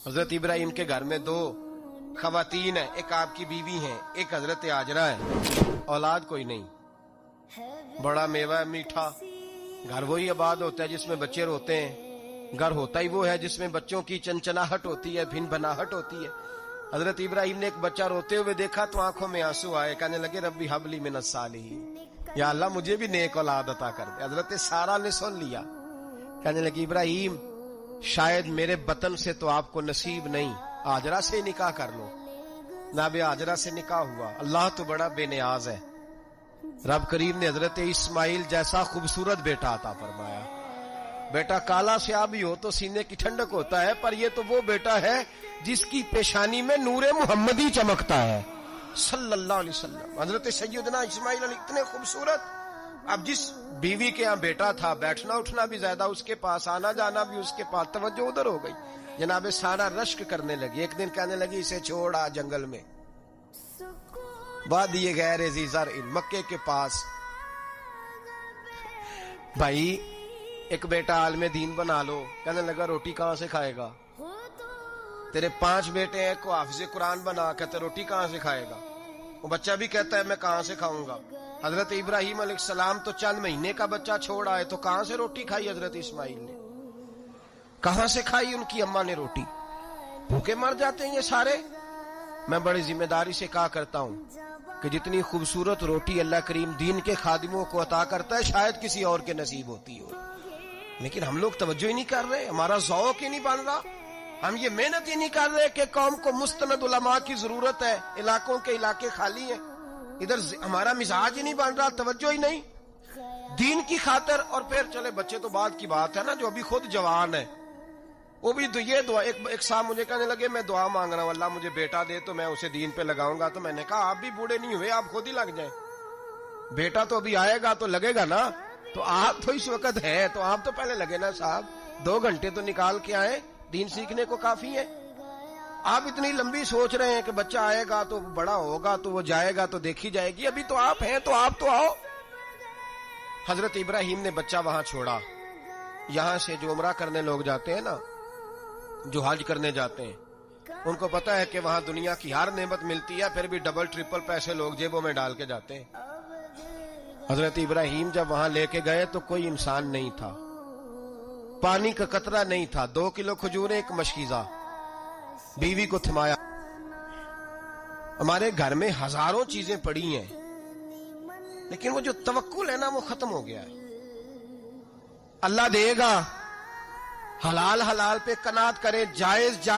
حضرت ابراہیم کے گھر میں دو خواتین ہیں، ایک آپ کی بیوی ہیں، ایک حضرت ہاجرہ ہے، اولاد کوئی نہیں، بڑا میوہ میٹھا گھر وہی آباد ہوتا ہے جس میں بچے روتے ہیں، گھر ہوتا ہی وہ ہے جس میں بچوں کی چنچناہٹ ہوتی ہے، بھن بھناہٹ ہوتی ہے۔ حضرت ابراہیم نے ایک بچہ روتے ہوئے دیکھا تو آنکھوں میں آنسو آئے، کہنے لگے ربی حب لی من الصالحین، یا اللہ مجھے بھی نیک اولاد عطا کر دے۔ حضرت سارہ نے سن لیا، کہنے لگی ابراہیم شاید میرے بطن سے تو آپ کو نصیب نہیں، ہاجرہ سے نکاح کر لو۔ جناب ہاجرہ سے نکاح ہوا۔ اللہ تو بڑا بے نیاز ہے، رب کریم نے حضرت اسماعیل جیسا خوبصورت بیٹا عطا فرمایا۔ بیٹا کالا سیاہ بھی ہو تو سینے کی ٹھنڈک ہوتا ہے، پر یہ تو وہ بیٹا ہے جس کی پیشانی میں نور محمدی چمکتا ہے صلی اللہ علیہ وسلم۔ حضرت سیدنا اسماعیل علیہ اتنے خوبصورت، اب جس بیوی کے ہاں بیٹا تھا بیٹھنا اٹھنا بھی زیادہ اس کے پاس، آنا جانا بھی اس کے پاس، توجہ ادھر ہو گئی۔ جناب سارہ رشک کرنے لگی، ایک دن کہنے لگی اسے چھوڑ آ جنگل میں، وادی غیر ذی زرع مکے کے پاس۔ بھائی ایک بیٹا عالم دین بنا لو، کہنے لگا روٹی کہاں سے کھائے گا؟ تیرے 5 بیٹے ہیں، کو حافظ قرآن بنا، کہتے روٹی کہاں سے کھائے گا؟ وہ بچہ بھی کہتا ہے میں کہاں سے کھاؤں گا؟ حضرت ابراہیم علیہ السلام تو چند مہینے کا بچہ چھوڑ آئے، تو کہاں سے روٹی کھائی حضرت اسماعیل نے؟ کہاں سے کھائی ان کی اماں نے روٹی؟ بھوکے مر جاتے ہیں یہ سارے۔ میں بڑی ذمہ داری سے کہا کرتا ہوں کہ جتنی خوبصورت روٹی اللہ کریم دین کے خادموں کو عطا کرتا ہے شاید کسی اور کے نصیب ہوتی ہو، لیکن ہم لوگ توجہ ہی نہیں کر رہے، ہمارا ذوق ہی نہیں بن رہا، ہم یہ محنت ہی نہیں کر رہے کہ قوم کو مستند علماء کی ضرورت ہے، علاقوں کے علاقے خالی ہیں، ادھر ہمارا مزاج ہی نہیں بن رہا، توجہ ہی نہیں دین کی خاطر۔ اور پھر چلے بچے تو بعد کی بات ہے نا، جو ابھی خود جوان ہے وہ بھی یہ دعا، ایک صاحب مجھے کہنے لگے میں دعا مانگ رہا ہوں اللہ مجھے بیٹا دے تو میں اسے دین پہ لگاؤں گا، تو میں نے کہا آپ بھی بوڑھے نہیں ہوئے، آپ خود ہی لگ جائیں، بیٹا تو ابھی آئے گا تو لگے گا نا، تو آپ تو اس وقت ہیں تو آپ تو پہلے لگے نا صاحب، 2 گھنٹے تو نکال کے آئے، دین سیکھنے کو کافی ہے۔ آپ اتنی لمبی سوچ رہے ہیں کہ بچہ آئے گا تو بڑا ہوگا تو وہ جائے گا تو دیکھی جائے گی، ابھی تو آپ ہیں تو آپ تو آؤ۔ حضرت ابراہیم نے بچہ وہاں چھوڑا۔ یہاں سے جو عمرہ کرنے لوگ جاتے ہیں نا، جو حج کرنے جاتے ہیں، ان کو پتا ہے کہ وہاں دنیا کی ہر نعمت ملتی ہے، پھر بھی ڈبل ٹرپل پیسے لوگ جیبوں میں ڈال کے جاتے ہیں۔ حضرت ابراہیم جب وہاں لے کے گئے تو کوئی انسان نہیں تھا، پانی کا قطرہ نہیں تھا، 2 کلو کھجوریں، ایک مشکیزہ، بیوی کو تھمایا۔ ہمارے گھر میں ہزاروں چیزیں پڑی ہیں لیکن وہ جو توکل ہے نا وہ ختم ہو گیا ہے۔ اللہ دے گا، حلال حلال پہ قناعت کرے، جائز